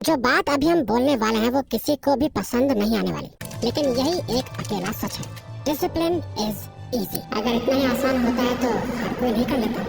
जो बात अभी हम बोलने वाले हैं वो किसी को भी पसंद नहीं आने वाली, लेकिन यही एक अकेला सच है। Discipline is easy. अगर इतना ही आसान होता है तो हर कोई नहीं कर लेता।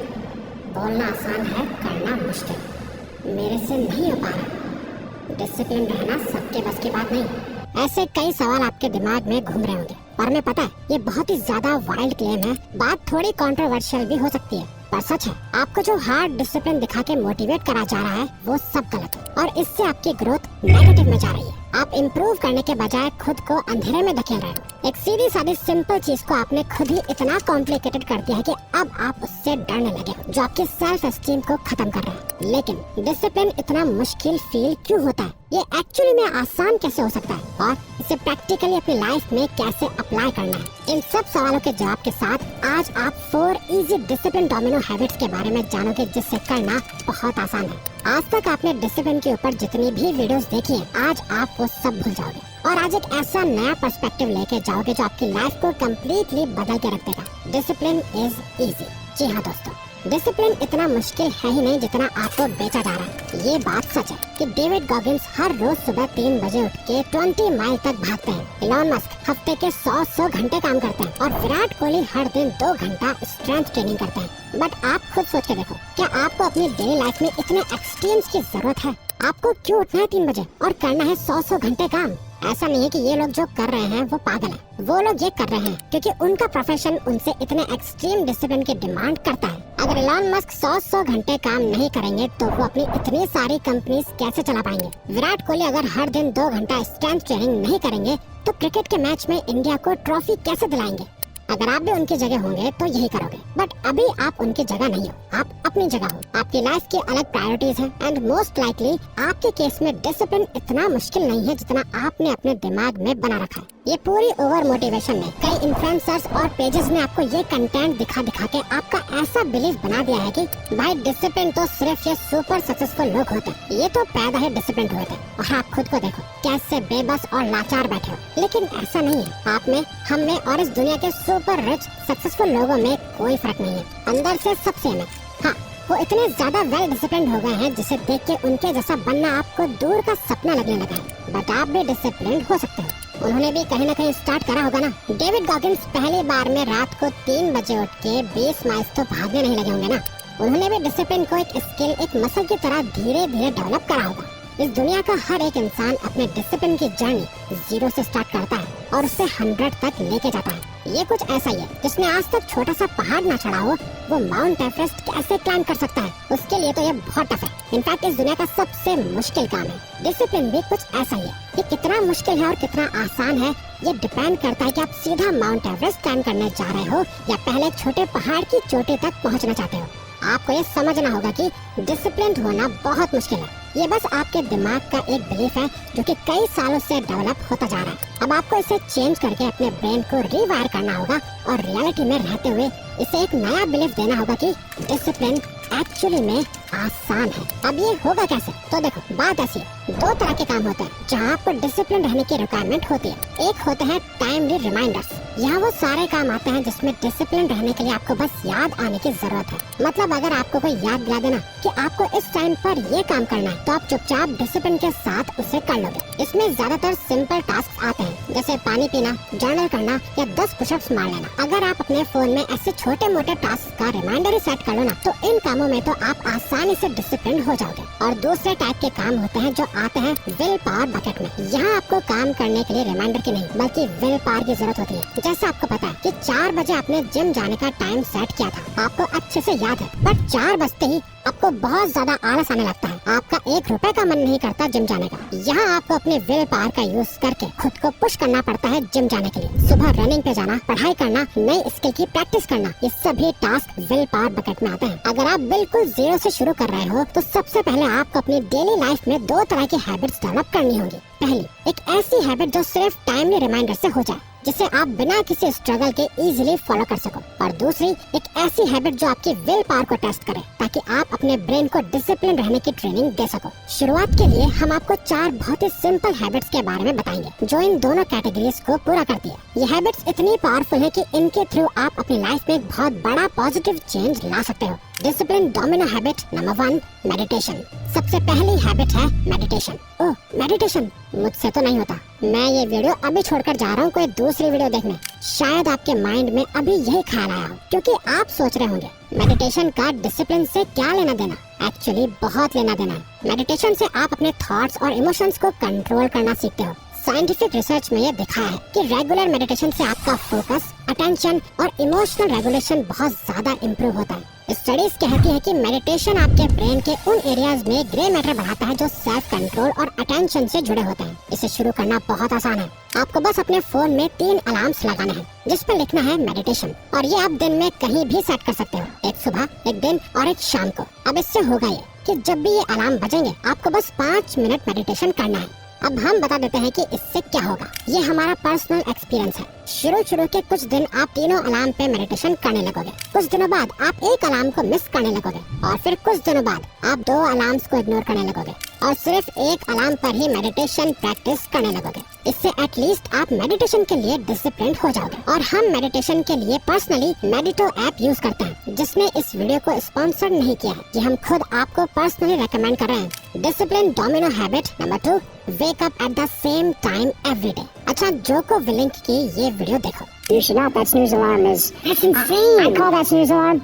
बोलना आसान है, करना मुश्किल। मेरे से नहीं हो पा रहा। डिसिप्लिन रहना सबके बस की बात नहीं। ऐसे कई सवाल आपके दिमाग में घूम रहे होंगे और मैं पता है ये बहुत ही ज्यादा वाइल्ड क्लेम है, बात थोड़ी कंट्रोवर्शियल भी हो सकती है, पर सच है। आपको जो हार्ड डिसिप्लिन दिखा के मोटिवेट करा जा रहा है वो सब गलत है और इससे आपकी ग्रोथ नेगेटिव में जा रही है। आप इम्प्रूव करने के बजाय खुद को अंधेरे में धकेल रहे हो। एक सीधी सादी सिंपल चीज को आपने खुद ही इतना कॉम्प्लिकेटेड कर दिया है कि अब आप उससे डरने लगे हो, जो आपकी सेल्फ एस्टीम को खत्म कर रहा है। लेकिन डिसिप्लिन इतना मुश्किल फील क्यों होता है? ये एक्चुअली में आसान कैसे हो सकता है और इसे प्रैक्टिकली अपनी लाइफ में कैसे अप्लाई करना है? इन सब सवालों के जवाब के साथ आज आप 4 इजी डिसिप्लिन डोमिनो हैबिट्स के बारे में जानोगे जिससे करना बहुत आसान है। आज तक आपने डिसिप्लिन के ऊपर जितनी भी वीडियोस देखी हैं, आज आप वो सब भूल जाओगे और आज एक ऐसा नया पर्सपेक्टिव लेके जाओगे जो आपकी लाइफ को कम्प्लीटली बदल के रख देगा। Discipline is easy. जी हाँ दोस्तों, डिसिप्लिन इतना मुश्किल है ही नहीं जितना आपको बेचा जा रहा है। ये बात सच है कि डेविड गॉगिंस हर रोज सुबह 3 बजे उठ के 20 माइल तक भागते हैं। इलॉन मस्क हफ्ते के 100 घंटे काम करते हैं और विराट कोहली हर दिन 2 घंटा स्ट्रेंथ ट्रेनिंग करते हैं। बट आप खुद सोच के देखो, क्या आपको अपनी डेली लाइफ में इतने एक्सट्रीम्स की जरूरत है? आपको क्यों उठना है 3 बजे और करना है 100 घंटे काम? ऐसा नहीं है कि ये लोग जो कर रहे हैं वो पागल हैं। वो लोग ये कर रहे हैं क्योंकि उनका प्रोफेशन उनसे इतने एक्सट्रीम डिसिप्लिन की डिमांड करता है। अगर इलॉन मस्क 100 घंटे काम नहीं करेंगे तो वो अपनी इतनी सारी कंपनीज कैसे चला पाएंगे? विराट कोहली अगर हर दिन 2 घंटा स्ट्रेंथ ट्रेनिंग नहीं करेंगे तो क्रिकेट के मैच में इंडिया को ट्रॉफी कैसे दिलाएंगे? अगर आप भी उनकी जगह होंगे तो यही करोगे। बट अभी आप उनकी जगह नहीं हो, आप अपनी जगह हो। आपकी लाइफ की अलग प्रायोरिटीज हैं एंड मोस्ट लाइकली आपके केस में डिसिप्लिन इतना मुश्किल नहीं है जितना आपने अपने दिमाग में बना रखा है। ये पूरी ओवर मोटिवेशन में कई इन्फ्लुएंसर्स और पेजेस ने आपको ये कंटेंट दिखा दिखा के आपका ऐसा बिलीव बना दिया है कि भाई डिसिप्लिन तो सिर्फ ये सुपर सक्सेसफुल लोग होते हैं, ये तो पैदा ही डिसिप्लिन हुए थे और आप खुद को देखो कैसे बेबस और लाचार बैठे हो। लेकिन ऐसा नहीं है। आप में, हम में और इस दुनिया के सुपर रिच सक्सेसफुल लोगों में कोई फर्क नहीं है। अंदर से सब सेम है। हाँ, वो इतने ज्यादा वेल डिसिप्लिन हो गए हैं जिसे देख के उनके जैसा बनना आपको दूर का सपना लगने लगा है। बट आप भी डिसिप्लिन हो सकते हो। उन्होंने भी कहीं ना कहीं स्टार्ट करा होगा ना। डेविड गॉगिंस पहली बार में रात को 3 बजे उठ के 20 माइल्स तो भागने नहीं लगे होंगे ना। उन्होंने भी डिसिप्लिन को एक स्किल, एक मसल की तरह धीरे धीरे डेवलप करा होगा। इस दुनिया का हर एक इंसान अपने डिसिप्लिन की जर्नी 0 से स्टार्ट करता है और उसे 100 तक लेके जाता है। ये कुछ ऐसा ही है, जिसने आज तक छोटा सा पहाड़ ना चढ़ा हो वो माउंट एवरेस्ट कैसे क्लाइम कर सकता है? उसके लिए तो ये बहुत टफ है। इनफैक्ट इस दुनिया का सबसे मुश्किल काम है। डिसिप्लिन भी कुछ ऐसा ही है। ये कितना मुश्किल है और कितना आसान है ये डिपेंड करता है कि आप सीधा माउंट एवरेस्ट क्लाइम करने जा रहे हो या पहले एक छोटे पहाड़ की चोटी तक पहुँचना चाहते हो। आपको ये समझना होगा कि डिसिप्लिन होना बहुत मुश्किल है। ये बस आपके दिमाग का एक बिलीफ है जो कि कई सालों से डेवलप होता जा रहा है। अब आपको इसे चेंज करके अपने ब्रेन को रीवायर करना होगा और रियलिटी में रहते हुए इसे एक नया बिलीफ देना होगा कि डिसिप्लिन एक्चुअली में आसान है। अब ये होगा कैसे? तो देखो, बात ऐसी है, 2 तरह के काम होते हैं जहाँ आपको डिसिप्लिन रहने की रिक्वायरमेंट होती है। एक होते हैं टाइमली रिमाइंडर्स। यहाँ वो सारे काम आते हैं जिसमें डिसिप्लिन रहने के लिए आपको बस याद आने की जरूरत है। मतलब अगर आपको कोई याद दिला देना कि आपको इस टाइम पर ये काम करना है तो आप चुपचाप डिसिप्लिन के साथ उसे कर लोगे। इसमें ज्यादातर सिंपल टास्क आते हैं जैसे पानी पीना, जर्नल करना या 10 पुशअप्स मार लेना। अगर आप अपने फोन में ऐसे छोटे मोटे टास्क का रिमाइंडर ही सेट कर लो ना तो इन कामों में तो आप आसानी से डिसिप्लिन हो जाओगे। और दूसरे टाइप के काम होते हैं जो आते हैं विल पावर बकेट में। यहाँ आपको काम करने के लिए रिमाइंडर की नहीं बल्कि विल पावर की जरूरत होती है। जैसे आपको पता है कि 4 बजे आपने जिम जाने का टाइम सेट किया था, आपको अच्छे से याद है, बट 4 बजते ही आपको बहुत ज्यादा आलस आने लगता है। आपका 1 रुपए का मन नहीं करता जिम जाने का। यहाँ आपको अपने विल पावर का यूज करके खुद को पुश करना पड़ता है जिम जाने के लिए। सुबह रनिंग पे जाना, पढ़ाई करना, नई स्किल की प्रैक्टिस करना, ये सभी टास्क विल पावर बकेट में आते हैं। अगर आप बिल्कुल 0 से शुरू कर रहे हो तो सबसे पहले आपको अपनी डेली लाइफ में 2 तरह की हैबिट्स डेवलप करनी होगी। पहली, एक ऐसी हैबिट जो सिर्फ टाइमली रिमाइंडर से हो जाए। जिसे आप बिना किसी स्ट्रगल के इजीली फॉलो कर सको, और दूसरी एक ऐसी हैबिट जो आपकी विल पावर को टेस्ट करे ताकि आप अपने ब्रेन को डिसिप्लिन रहने की ट्रेनिंग दे सको। शुरुआत के लिए हम आपको 4 बहुत ही सिंपल हैबिट्स के बारे में बताएंगे जो इन दोनों कैटेगरीज को पूरा करती है। ये हैबिट्स इतनी पावरफुल है कि इनके थ्रू आप अपनी लाइफ में एक बहुत बड़ा पॉजिटिव चेंज ला सकते हो। Discipline domino habit number 1, meditation. सबसे पहली हैबिट है मेडिटेशन। ओह, मेडिटेशन मुझसे तो नहीं होता। मैं ये वीडियो अभी छोड़कर जा रहा हूँ कोई दूसरी वीडियो देखने। शायद आपके माइंड में अभी यही ख्याल आया हो, क्योंकि आप सोच रहे होंगे मेडिटेशन का डिसिप्लिन से क्या लेना देना। एक्चुअली बहुत लेना देना है। मेडिटेशन से आप अपने थॉट्स और इमोशंस को कंट्रोल करना सीखते हो। साइंटिफिक रिसर्च में ये दिखा है कि रेगुलर मेडिटेशन से आपका फोकस, अटेंशन और इमोशनल रेगुलेशन बहुत ज्यादा इम्प्रूव होता है। स्टडीज कहती है कि मेडिटेशन आपके ब्रेन के उन एरियाज में ग्रे मैटर बढ़ाता है जो सेल्फ कंट्रोल और अटेंशन से जुड़े होते हैं। इसे शुरू करना बहुत आसान है। आपको बस अपने फोन में 3 अलार्म्स लगाने हैं जिस पर लिखना है मेडिटेशन, और ये आप दिन में कहीं भी सेट कर सकते हो, एक सुबह, एक दिन और एक शाम को। अब इससे होगा ये कि जब भी ये अलार्म बजेंगे आपको बस 5 मिनट मेडिटेशन करना है। अब हम बता देते हैं कि इससे क्या होगा। ये हमारा पर्सनल एक्सपीरियंस है। शुरू के कुछ दिन आप तीनों अलार्म पे मेडिटेशन करने लगोगे। कुछ दिनों बाद आप एक अलार्म को मिस करने लगोगे, और फिर कुछ दिनों बाद आप 2 अलार्म्स को इग्नोर करने लगोगे और सिर्फ एक अलार्म पर ही मेडिटेशन प्रैक्टिस करने लगोगे। इससे एटलीस्ट आप मेडिटेशन के लिए डिसिप्लिन्ड हो जाओगे। और हम मेडिटेशन के लिए पर्सनली मेडिटो ऐप यूज करते हैं, जिसने इस वीडियो को स्पॉन्सर नहीं किया है। ये हम खुद आपको पर्सनली रेकमेंड कर रहे हैं। Discipline domino habit number 2, wake up at the same time every day. अच्छा, जोको विलिंक की ये वीडियो देखो। You should know that snooze alarm is. That's insane. I call that snooze alarm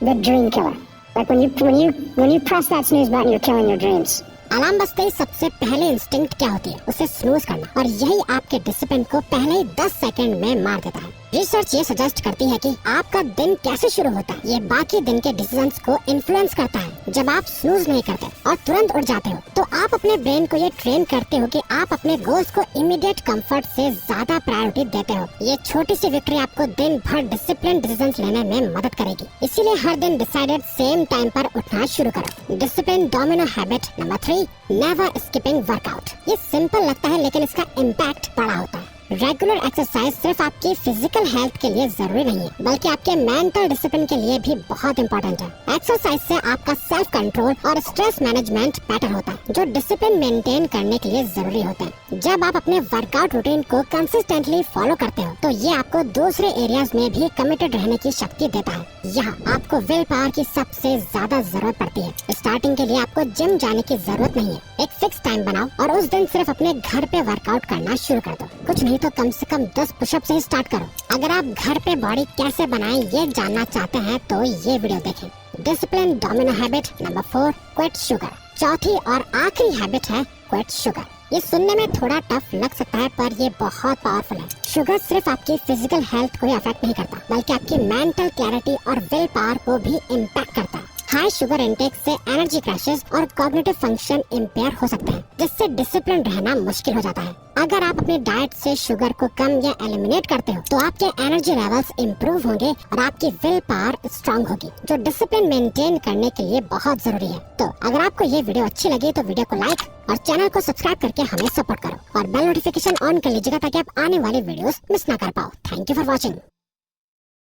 the dream killer. Like when you press that snooze button, you're killing your dreams. Alarm बजते ही सबसे पहले instinct क्या होती है? उसे snooze करना, और यही आपके डिसिप्लिन को पहले ही 10 सेकंड में मार देता है। रिसर्च ये सजेस्ट करती है कि आपका दिन कैसे शुरू होता है ये बाकी दिन के डिसीजंस को इन्फ्लुएंस करता है। जब आप स्नूज नहीं करते और तुरंत उठ जाते हो तो आप अपने ब्रेन को ये ट्रेन करते हो कि आप अपने गोल्स को इमीडिएट कंफर्ट से ज्यादा प्रायोरिटी देते हो। ये छोटी सी विक्ट्री आपको दिन भर डिसिप्लिन डिसीजंस लेने में मदद करेगी। इसीलिए हर दिन डिसाइडेड सेम टाइम पर उठना शुरू करो। Discipline domino habit number 3, never skipping workout. ये सिंपल लगता है लेकिन इसका इम्पैक्ट बड़ा होता है। रेगुलर एक्सरसाइज सिर्फ आपकी फिजिकल हेल्थ के लिए जरूरी नहीं है, बल्कि आपके मेंटल डिसिप्लिन के लिए भी बहुत इंपॉर्टेंट है। एक्सरसाइज से आपका सेल्फ कंट्रोल और स्ट्रेस मैनेजमेंट बेटर होता है, जो डिसिप्लिन मेंटेन करने के लिए जरूरी होते हैं। जब आप अपने वर्कआउट रूटीन को कंसिस्टेंटली फॉलो करते हो तो ये आपको दूसरे एरियाज में भी कमिटेड रहने की शक्ति देता है। यहाँ आपको विल पावर की सबसे ज्यादा जरूरत पड़ती है। स्टार्टिंग के लिए आपको जिम जाने की जरूरत नहीं है। एक फिक्स टाइम बनाओ और उस दिन सिर्फ अपने घर पे वर्कआउट करना शुरू कर दो। कुछ नहीं तो कम से कम 10 पुशअप से ही स्टार्ट करो। अगर आप घर पे बॉडी कैसे बनाएं ये जानना चाहते हैं तो ये वीडियो देखें। Discipline domino habit number 4, quit sugar. चौथी और आखिरी हैबिट है क्विट शुगर। ये सुनने में थोड़ा टफ लग सकता है पर ये बहुत पावरफुल है। शुगर सिर्फ आपकी फिजिकल हेल्थ को ही अफेक्ट नहीं करता, बल्कि आपकी मेंटल क्लैरिटी और विल पावर को भी इम्पैक्ट करता है। हाई शुगर इंटेक से एनर्जी क्रैशेस और कॉग्निटिव फंक्शन इम्पेयर हो सकते हैं, जिससे डिसिप्लिन रहना मुश्किल हो जाता है। अगर आप अपनी डाइट से शुगर को कम या एलिमिनेट करते हो तो आपके एनर्जी लेवल्स इम्प्रूव होंगे और आपकी विल पावर स्ट्रांग होगी, जो डिसिप्लिन मेंटेन करने के लिए बहुत जरूरी है। तो अगर आपको ये वीडियो अच्छी लगी तो वीडियो को लाइक और चैनल को सब्सक्राइब करके हमें सपोर्ट करो और बेल नोटिफिकेशन ऑन कर लीजिएगा ताकि आप आने वाली वीडियोस मिस ना कर पाओ। Thank you for watching.